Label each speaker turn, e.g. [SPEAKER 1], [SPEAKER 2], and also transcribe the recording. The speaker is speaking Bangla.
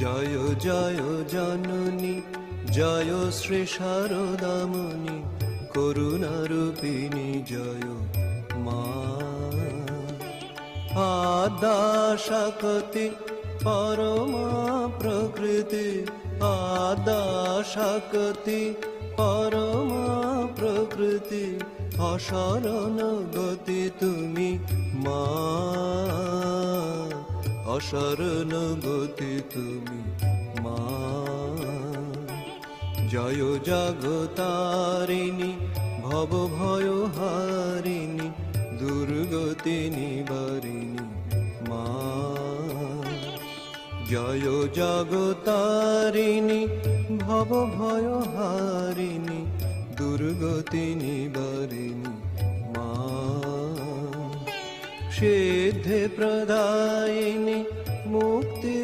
[SPEAKER 1] জয় জয় জননী, জয় শ্রী শারদামণি, করুণারূপিণী জয় মা। আদ্যা শক্তি পরমা প্রকৃতি, আদ্যা শক্তি পরমা প্রকৃতি, অসরণ গতি তুমি মা, অসরণ গতি তুমি মা। জয় জগতারিণী, ভব ভয় হারিণী, দুর্গতি নিবারিণী মা। জয় জগতারিণী, ভব ভয় হারিণী, দুর্গতি নিবারিণী মা। সিদ্ধি প্রদায়িনী, মুক্তি